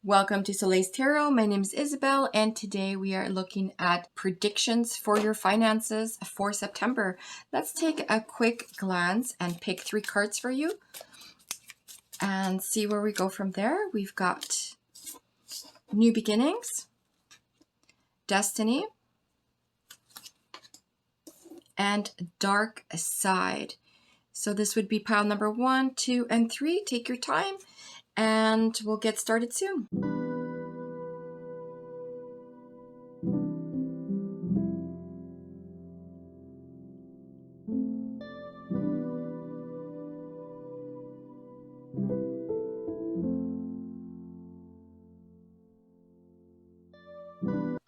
Welcome to Soleil's Tarot. My name is Isabel, and today we are looking at predictions for your finances for September. Let's take a quick glance and pick 3 cards for you and see where we go from there. We've got New Beginnings, Destiny, and Dark Side. So this would be pile number 1, 2, and 3. Take your time and we'll get started soon.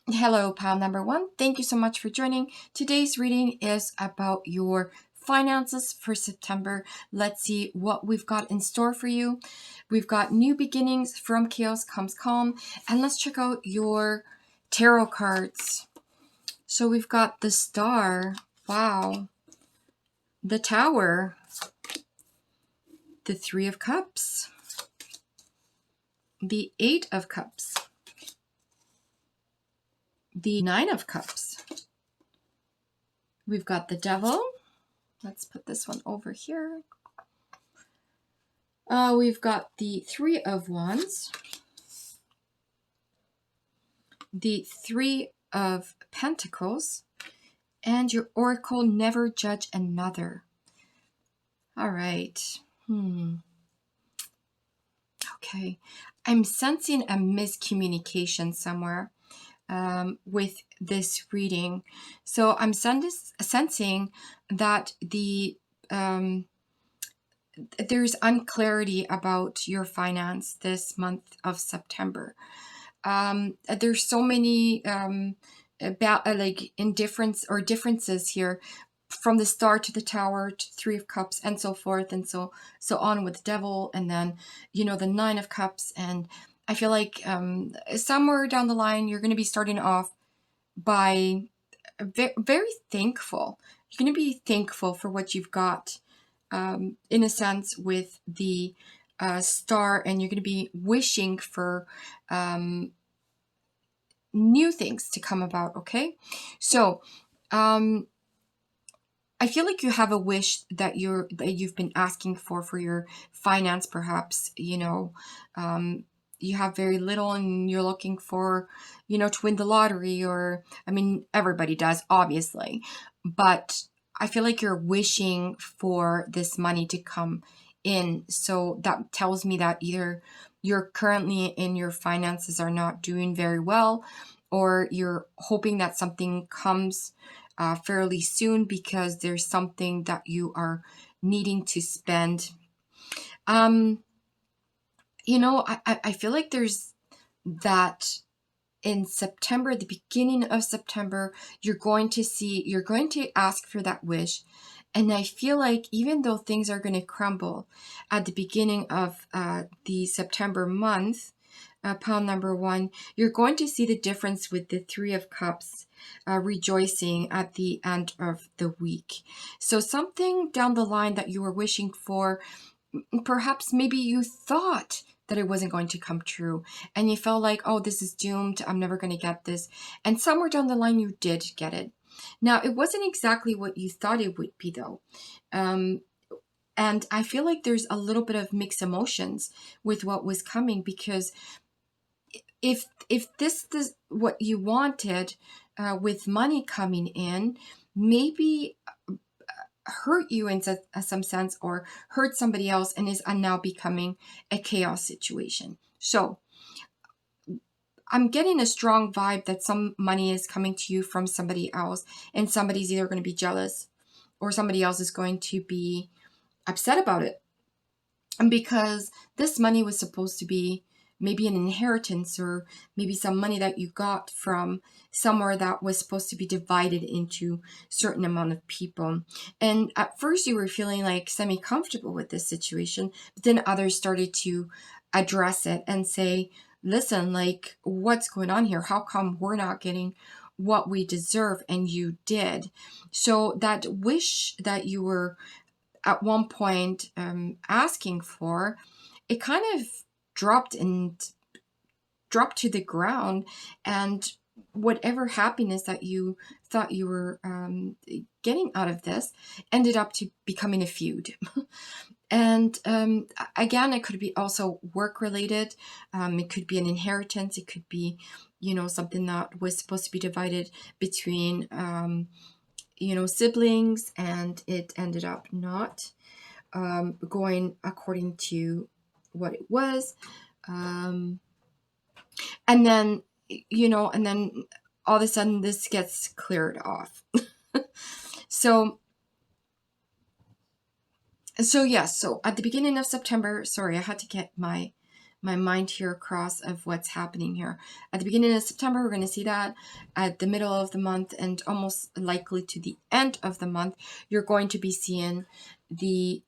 Hello, pile number 1. Thank you so much for joining. Today's reading is about your finances for September. Let's see what we've got in store for you. We've got New Beginnings, From Chaos Comes Calm, and let's check out your tarot cards. So we've got the Star, wow, the Tower, the Three of Cups, the Eight of Cups, the Nine of Cups. We've got the Devil. Let's put this one over here. We've got the Three of Wands, the Three of Pentacles, and your Oracle, Never Judge Another. All right. Okay. I'm sensing a miscommunication somewhere with this reading. So I'm sensing that there's unclarity about your finance this month of September. There's so many differences here, from the Star to the Tower to Three of Cups and so forth and so on with the Devil, and then the Nine of Cups. And I feel like somewhere down the line you're going to be starting off by very thankful. You're going to be thankful for what you've got, in a sense, with the Star, and you're going to be wishing for new things to come about. Okay, so I feel like you have a wish that you've been asking for your finance. Perhaps you have very little and you're looking for to win the lottery, or I mean, everybody does, obviously, but I feel like you're wishing for this money to come in. So that tells me that either you're currently in your finances are not doing very well, or you're hoping that something comes fairly soon because there's something that you are needing to spend. I feel like there's that in September, the beginning of September, you're going to ask for that wish. And I feel like even though things are going to crumble at the beginning of the September month, pile number 1, you're going to see the difference with the Three of Cups rejoicing at the end of the week. So something down the line that you were wishing for, perhaps maybe you thought that it wasn't going to come true, and you felt like, oh, this is doomed, I'm never going to get this. And somewhere down the line you did get it. Now, it wasn't exactly what you thought it would be, though. And I feel like there's a little bit of mixed emotions with what was coming, because if this is what you wanted, with money coming in, maybe hurt you in some sense, or hurt somebody else, and is now becoming a chaos situation. So I'm getting a strong vibe that some money is coming to you from somebody else, and somebody's either going to be jealous, or somebody else is going to be upset about it. And because this money was supposed to be maybe an inheritance, or maybe some money that you got from somewhere that was supposed to be divided into certain amount of people. And at first you were feeling like semi-comfortable with this situation, but then others started to address it and say, listen, like, what's going on here? How come we're not getting what we deserve? And you did. So that wish that you were at one point asking for, it kind of dropped and dropped to the ground, and whatever happiness that you thought you were getting out of this ended up to becoming a feud. And again, it could be also work related. It could be an inheritance. It could be, something that was supposed to be divided between, siblings, and it ended up not going according to what it was. And then, and then all of a sudden this gets cleared off. So yes, so at the beginning of September, sorry, I had to get my mind here across of what's happening here. At the beginning of September, we're going to see that. At the middle of the month, and almost likely to the end of the month, you're going to be seeing the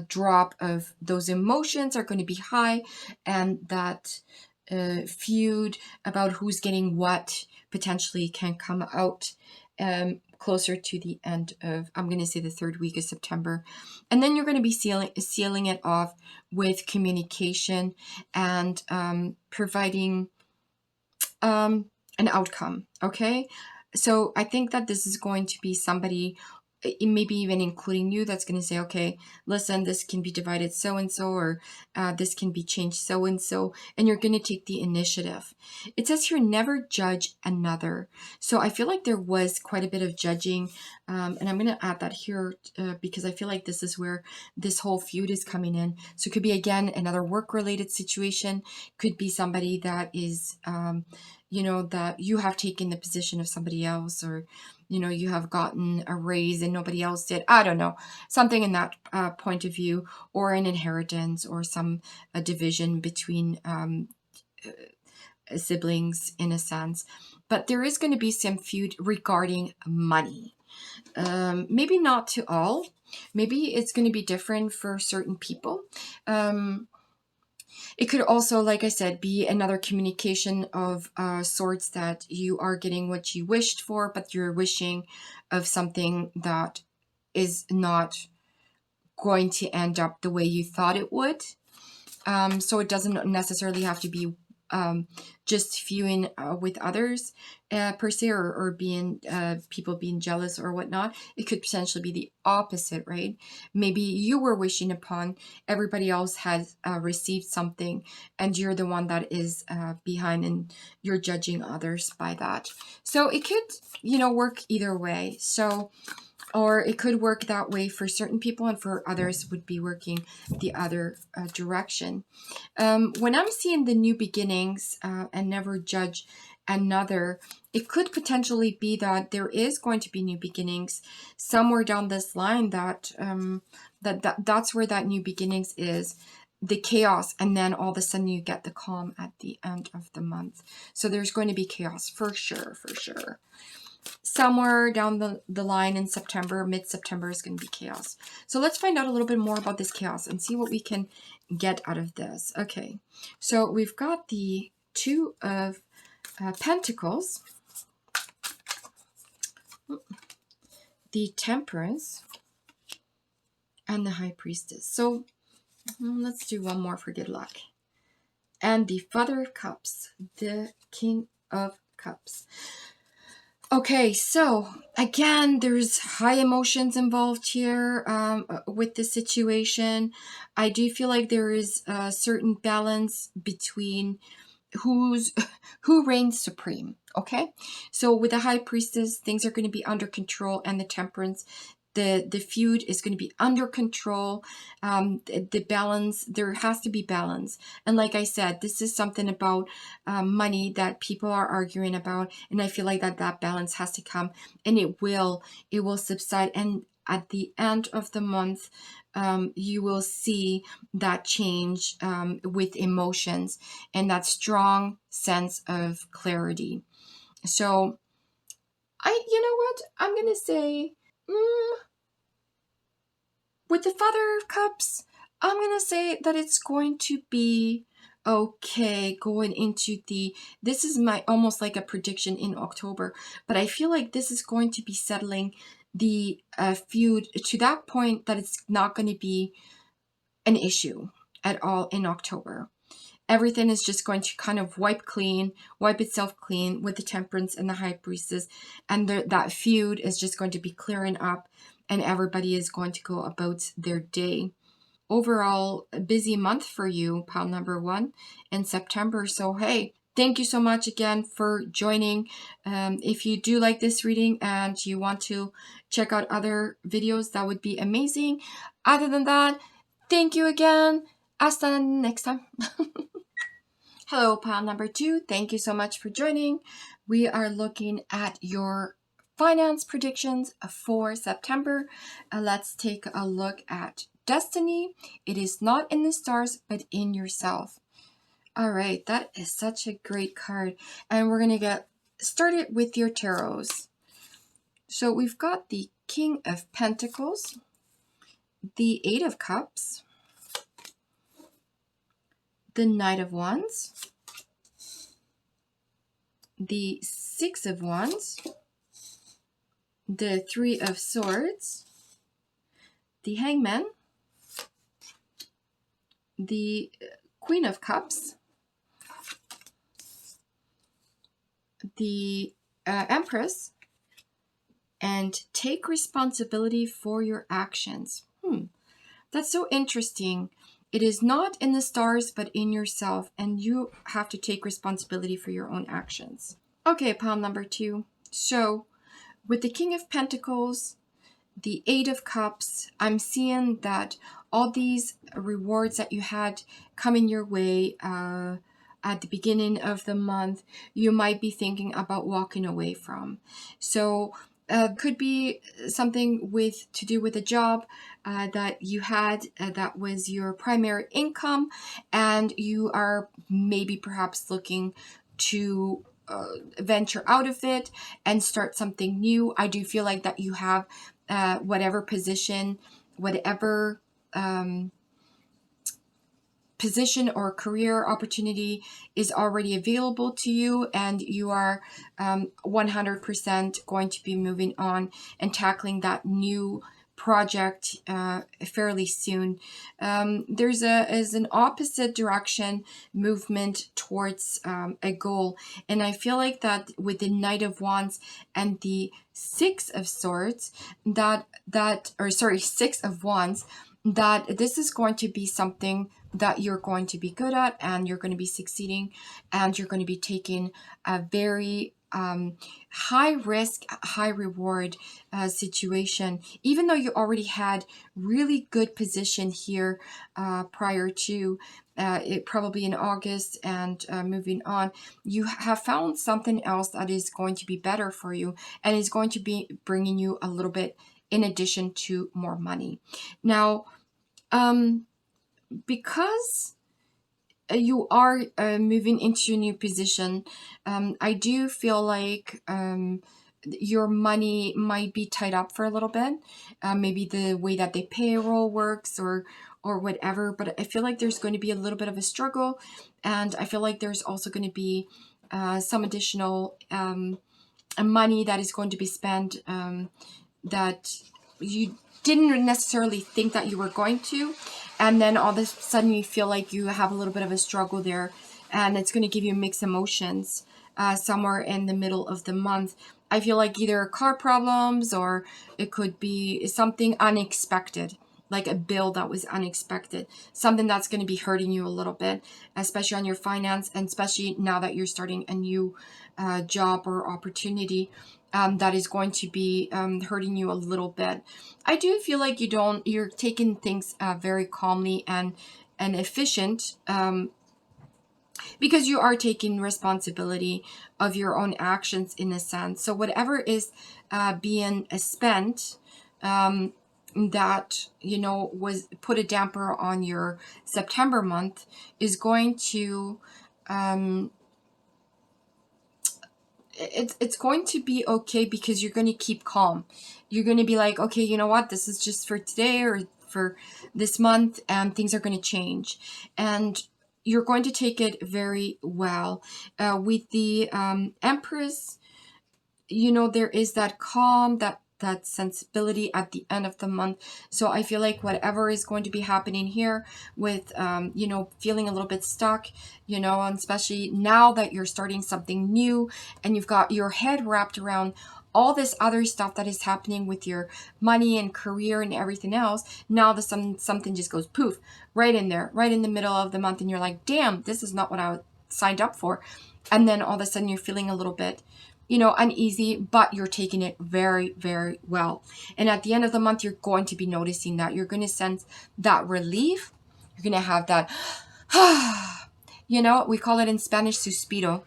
drop of those emotions are going to be high, and that feud about who's getting what potentially can come out closer to the end of, I'm going to say, the third week of September. And then you're going to be sealing it off with communication and providing an outcome. Okay. So I think that this is going to be somebody, maybe even including you, that's going to say, okay, listen, this can be divided so and so, or this can be changed so and so, and you're going to take the initiative. It says here, never judge another. So I feel like there was quite a bit of judging, and I'm going to add that here because I feel like this is where this whole feud is coming in. So it could be, again, another work-related situation. Could be somebody that is that you have taken the position of somebody else, or you have gotten a raise and nobody else did. I don't know, something in that point of view, or an inheritance, or a division between siblings, in a sense. But there is going to be some feud regarding money. Maybe not to all. Maybe it's going to be different for certain people. It could also, like I said, be another communication of sorts, that you are getting what you wished for, but you're wishing of something that is not going to end up the way you thought it would. So it doesn't necessarily have to be just feuding with others per se, or being people being jealous or whatnot. It could potentially be the opposite, right? Maybe you were wishing upon, everybody else has received something, and you're the one that is behind, and you're judging others by that. So it could, work either way. So, or it could work that way for certain people, and for others would be working the other direction. When I'm seeing the new beginnings and never judge another, it could potentially be that there is going to be new beginnings somewhere down this line, that that's where that new beginnings is, the chaos, and then all of a sudden you get the calm at the end of the month. So there's going to be chaos for sure, for sure. Somewhere down the line in September, mid-September, is going to be chaos. So let's find out a little bit more about this chaos and see what we can get out of this. Okay, so we've got the Two of Pentacles, the Temperance, and the High Priestess. So let's do one more for good luck. And the Father of Cups, the King of Cups. Okay, so again, there's high emotions involved here with this situation. I do feel like there is a certain balance between who reigns supreme. Okay, so with the High Priestess, things are going to be under control, and the Temperance, the feud is going to be under control. The balance, there has to be balance. And like I said, this is something about money that people are arguing about, and I feel like that balance has to come, and it will subside. And at the end of the month, you will see that change with emotions and that strong sense of clarity. So you know what, I'm gonna say, with the Father of Cups, I'm going to say that it's going to be okay going into this is my almost like a prediction in October, but I feel like this is going to be settling the feud to that point that it's not going to be an issue at all in October. everything is just going to kind of wipe itself clean with the Temperance and the High Priestess, and that feud is just going to be clearing up, and everybody is going to go about their day. Overall, a busy month for you, pile number 1, in September. So hey, thank you so much again for joining. If you do like this reading and you want to check out other videos, that would be amazing. Other than that, thank you again. Hasta next time. Hello, pile number 2. Thank you so much for joining. We are looking at your finance predictions for September. Let's take a look at Destiny. It is not in the stars, but in yourself. All right, that is such a great card. And we're going to get started with your tarots. So we've got the King of Pentacles, the 8 of Cups, the Knight of Wands, the 6 of Wands, the 3 of Swords, the Hangman, the Queen of Cups, the Empress, and take responsibility for your actions. That's so interesting. It is not in the stars, but in yourself, and you have to take responsibility for your own actions. Okay, pile number 2. So, with the King of Pentacles, the 8 of Cups, I'm seeing that all these rewards that you had coming your way at the beginning of the month, you might be thinking about walking away from. So could be something to do with a job that you had that was your primary income, and you are maybe perhaps looking to venture out of it and start something new. I do feel like that you have whatever position, whatever position or career opportunity is already available to you, and you are 100% going to be moving on and tackling that new project fairly soon. There's an opposite direction movement towards a goal, and I feel like that with the Knight of Wands and the 6 of Swords, 6 of Wands, that this is going to be something that you're going to be good at, and you're going to be succeeding, and you're going to be taking a very high risk, high reward situation, even though you already had really good position here prior to it, probably in August, and moving on, you have found something else that is going to be better for you and is going to be bringing you a little bit in addition to more money. Now, because you are moving into a new position, I do feel like your money might be tied up for a little bit. Maybe the way that the payroll works or whatever, but I feel like there's going to be a little bit of a struggle, and I feel like there's also going to be some additional money that is going to be spent that you didn't necessarily think that you were going to, and then all of a sudden you feel like you have a little bit of a struggle there, and it's going to give you mixed emotions somewhere in the middle of the month. I feel like either car problems, or it could be something unexpected, like a bill that was unexpected, something that's going to be hurting you a little bit, especially on your finance, and especially now that you're starting a new job or opportunity. That is going to be hurting you a little bit. I do feel like you're taking things very calmly and efficient, because you are taking responsibility of your own actions in a sense. So whatever is being spent, that was put a damper on your September month, is going to it's going to be okay, because you're going to keep calm. You're going to be like, okay, you know what, this is just for today or for this month, and things are going to change, and you're going to take it very well. With the Empress, there is that calm, that that sensibility at the end of the month. So I feel like whatever is going to be happening here with, you know, feeling a little bit stuck, you know, and especially now that you're starting something new and you've got your head wrapped around all this other stuff that is happening with your money and career and everything else, now something just goes poof right in there, right in the middle of the month, and you're like, damn, this is not what I signed up for. And then all of a sudden you're feeling a little bit, you know, uneasy, but you're taking it very, very well. And at the end of the month, you're going to be noticing that. You're going to sense that relief. You're going to have that, you know, we call it in Spanish suspiro.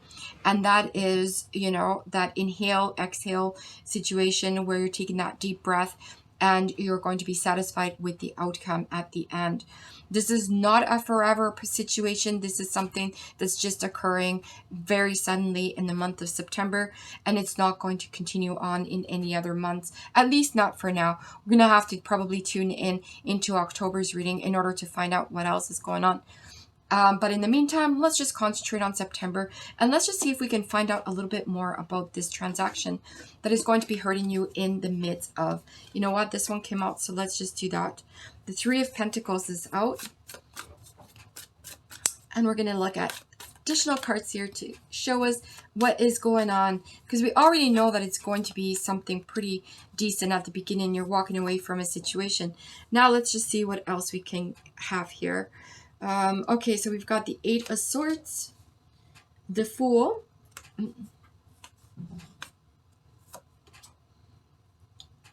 And that is, you know, that inhale, exhale situation where you're taking that deep breath and you're going to be satisfied with the outcome at the end. This is not a forever situation. This is something that's just occurring very suddenly in the month of September, and it's not going to continue on in any other months, at least not for now. We're going to have to probably tune in into October's reading in order to find out what else is going on. But in the meantime, let's just concentrate on September and let's just see if we can find out a little bit more about this transaction that is going to be hurting you in the midst of, you know what, this one came out, so let's just do that. The Three of Pentacles is out, and we're going to look at additional cards here to show us what is going on, because we already know that it's going to be something pretty decent at the beginning. You're walking away from a situation. Now let's just see what else we can have here. Okay, so we've got the Eight of Swords, the Fool,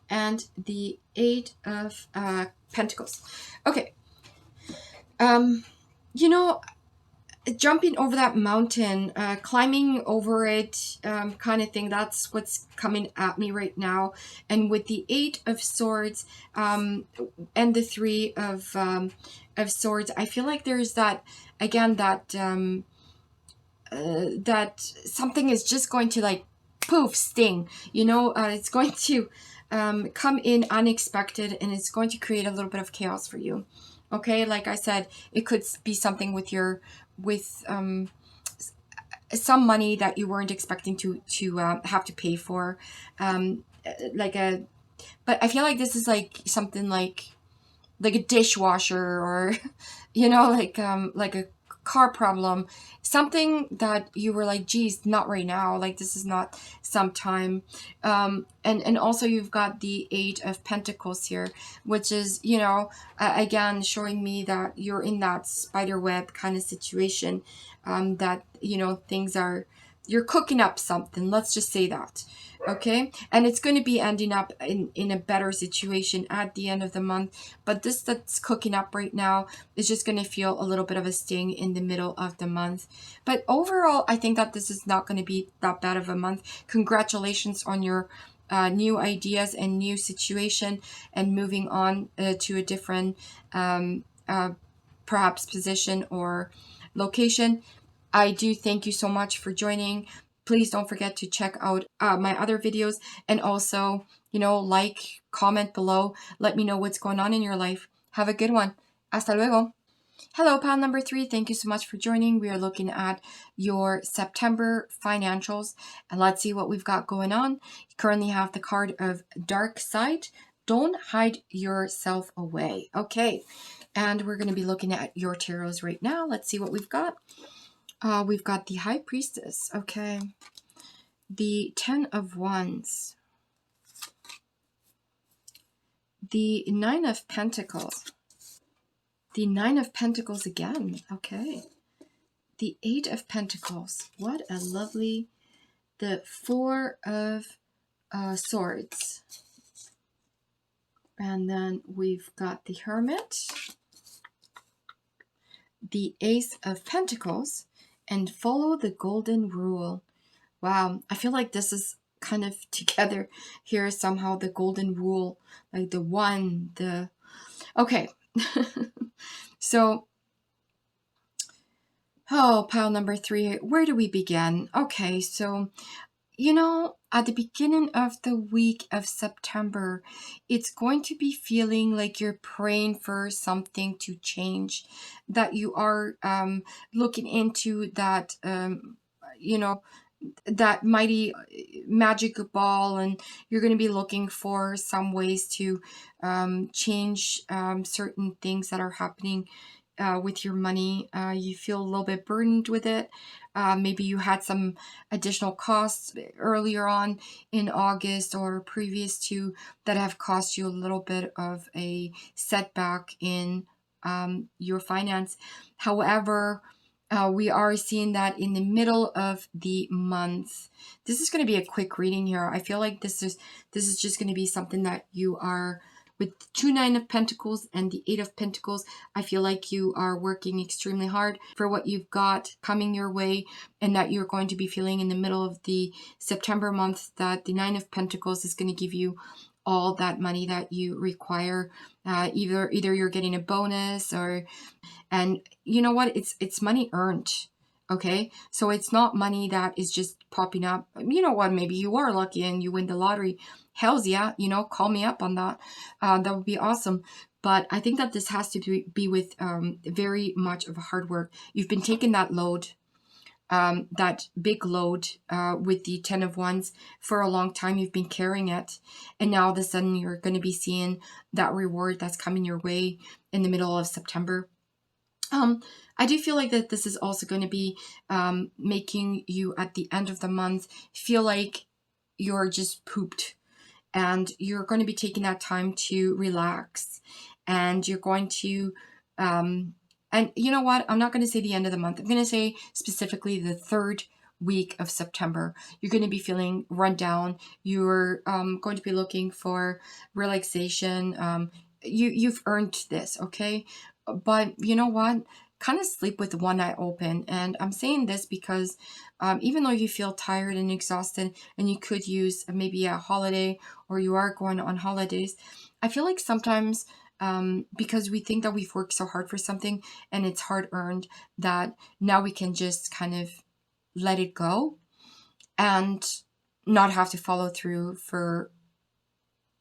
and the Eight of Pentacles. Okay, you know, jumping over that mountain, climbing over it, kind of thing, that's what's coming at me right now. And with the Eight of Swords and the Three of Swords, I feel like there's that, again, that that something is just going to like poof, sting, you know, it's going to come in unexpected, and it's going to create a little bit of chaos for you. Okay, like I said, it could be something with your some money that you weren't expecting to have to pay for, like a, but I feel like this is like something like a dishwasher, or you know, like a car problem, something that you were like, geez, not right now, like this is not sometime. And also you've got the Eight of Pentacles here, which is, you know, again showing me that you're in that spider web kind of situation, that, you know, things are, you're cooking up something, let's just say that. Okay, and it's going to be ending up in a better situation at the end of the month, but this that's cooking up right now is just going to feel a little bit of a sting in the middle of the month. But overall, I think that this is not going to be that bad of a month. Congratulations on your new ideas and new situation, and moving on to a different perhaps position or location. I do thank you so much for joining. Please don't forget to check out my other videos, and also, you know, like, comment below. Let me know what's going on in your life. Have a good one. Hasta luego. Hello, pal number 3. Thank you so much for joining. We are looking at your September financials, and let's see what we've got going on. You currently have the card of Dark Side. Don't hide yourself away. Okay, and we're going to be looking at your tarots right now. Let's see what we've got. We've got the High Priestess, okay, the Ten of Wands, the Nine of Pentacles, the Nine of Pentacles again, okay, the Eight of Pentacles, what a lovely, the Four of Swords, and then we've got the Hermit, the Ace of Pentacles, and follow the golden rule. Wow, I feel like this is kind of together here somehow, the golden rule, like the one, the, okay. So, oh, pile number 3, where do we begin? Okay, so, you know, at the beginning of the week of September, it's going to be feeling like you're praying for something to change, that you are looking into that, you know, that mighty magic ball, and you're going to be looking for some ways to change certain things that are happening with your money. You feel a little bit burdened with it. Maybe you had some additional costs earlier on in August or previous to that have cost you a little bit of a setback in your finance. However, we are seeing that in the middle of the month. This is going to be a quick reading here. I feel like this is just going to be something that you are with 2 9 of Pentacles and the 8 of Pentacles. I feel like you are working extremely hard for what you've got coming your way, and that you're going to be feeling in the middle of the September month that the 9 of Pentacles is going to give you all that money that you require. Either you're getting a bonus, or and you know what, it's money earned. Okay, so it's not money that is just popping up. You know what, maybe you are lucky and you win the lottery. Hells yeah, call me up on that. That would be awesome. But I think that this has to be with very much of a hard work. You've been taking that load, that big load with the 10 of Wands for a long time. You've been carrying it, and now all of a sudden you're going to be seeing that reward that's coming your way in the middle of September. I do feel like that this is also going to be making you at the end of the month feel like you're just pooped, and you're going to be taking that time to relax, and you're going to and you know what, I'm not going to say the end of the month, I'm going to say specifically the third week of September. You're going to be feeling run down. You're going to be looking for relaxation. You've earned this, okay? But you know what, kind of sleep with one eye open. And I'm saying this because even though you feel tired and exhausted and you could use maybe a holiday, or you are going on holidays, I feel like sometimes because we think that we've worked so hard for something and it's hard earned, that now we can just kind of let it go and not have to follow through for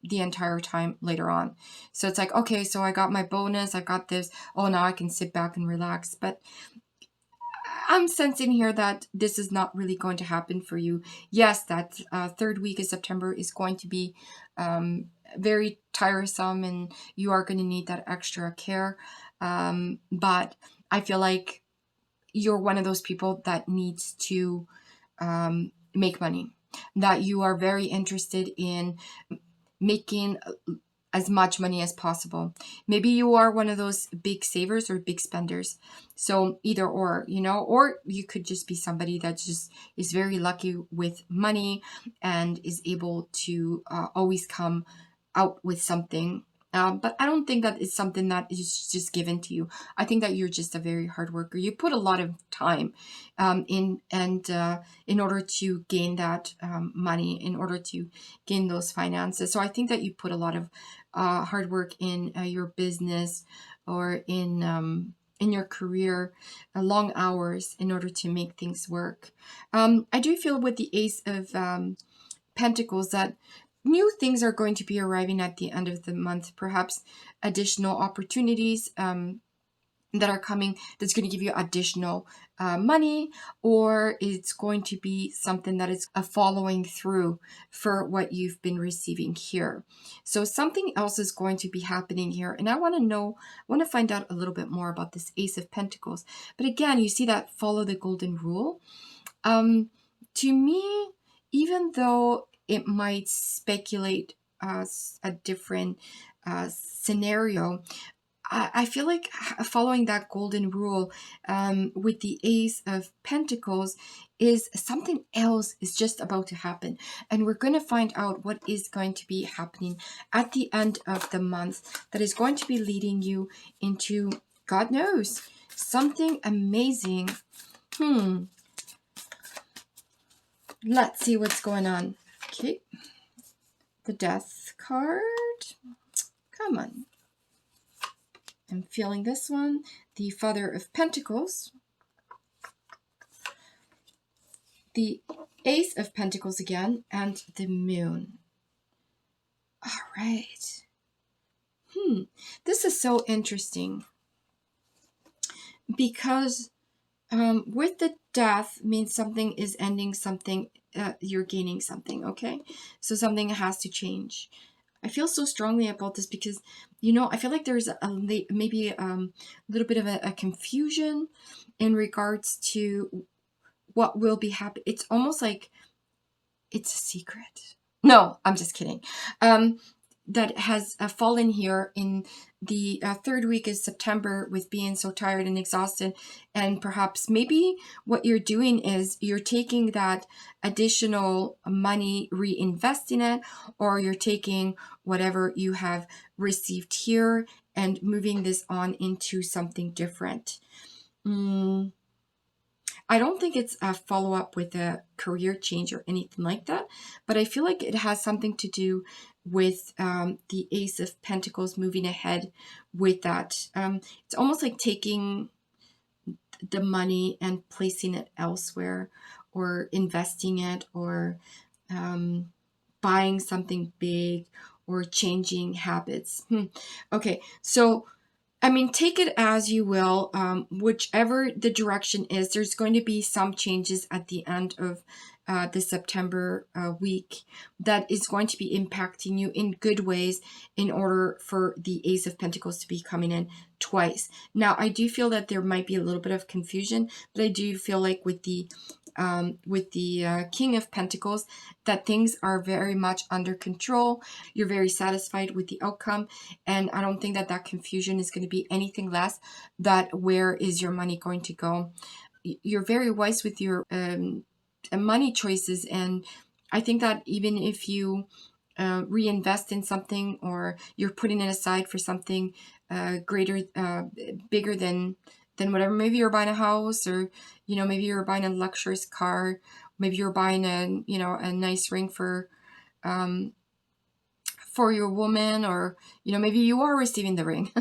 the entire time later on. So it's like, okay, so I got my bonus, I got this, oh, now I can sit back and relax. But I'm sensing here that this is not really going to happen for you. Yes, that third week of September is going to be very tiresome, and you are going to need that extra care. But I feel like you're one of those people that needs to make money, that you are very interested in making as much money as possible. Maybe you are one of those big savers or big spenders. So either or, or you could just be somebody that just is very lucky with money and is able to always come out with something. But I don't think that it's something that is just given to you. I think that you're just a very hard worker. You put a lot of time in order to gain that money, in order to gain those finances. So I think that you put a lot of hard work in your business, or in your career, long hours in order to make things work. I do feel with the Ace of Pentacles that new things are going to be arriving at the end of the month, perhaps additional opportunities that are coming, that's going to give you additional money, or it's going to be something that is a following through for what you've been receiving here. So something else is going to be happening here, and I want to find out a little bit more about this Ace of Pentacles. But again, you see that follow the golden rule. To me, even though it might speculate a different scenario, I feel like following that golden rule with the Ace of Pentacles is something else is just about to happen. And we're going to find out what is going to be happening at the end of the month that is going to be leading you into, God knows, something amazing. Let's see what's going on. Okay. The Death card. Come on. I'm feeling this one. The Father of Pentacles. The Ace of Pentacles again. And the Moon. All right. This is so interesting. Because With the death means something is ending, something you're gaining something. Okay, so something has to change. I feel so strongly about this because, I feel like there's maybe a little bit of a confusion in regards to what will be happening. It's almost like it's a secret. No, I'm just kidding. Um, that has fallen here in the third week of September with being so tired and exhausted. And perhaps maybe what you're doing is you're taking that additional money, reinvesting it, or you're taking whatever you have received here and moving this on into something different. Mm, I don't think it's a follow up with a career change or anything like that, but I feel like it has something to do with the Ace of Pentacles moving ahead with that. It's almost like taking the money and placing it elsewhere or investing it or um, buying something big or changing habits. Okay, so I mean, take it as you will. Whichever the direction is, there's going to be some changes at the end of the September week that is going to be impacting you in good ways in order for the Ace of Pentacles to be coming in twice. Now, I do feel that there might be a little bit of confusion, but I do feel like with the King of Pentacles, that things are very much under control. You're very satisfied with the outcome, and I don't think that that confusion is going to be anything less that where is your money going to go. You're very wise with your money choices, and I think that even if you reinvest in something or you're putting it aside for something greater, bigger than whatever. Maybe you're buying a house, or maybe you're buying a luxurious car. Maybe you're buying a nice ring um, for your woman, or maybe you are receiving the ring.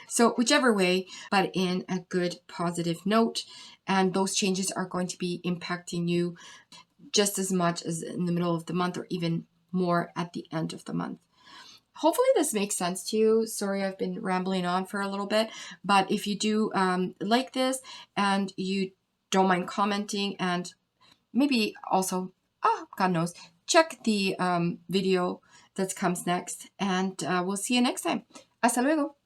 So whichever way, but in a good positive note, and those changes are going to be impacting you just as much as in the middle of the month, or even more at the end of the month. Hopefully this makes sense to you. Sorry, I've been rambling on for a little bit, but if you do like this and you don't mind commenting, and maybe also, God knows, check the video that comes next, and we'll see you next time. Hasta luego.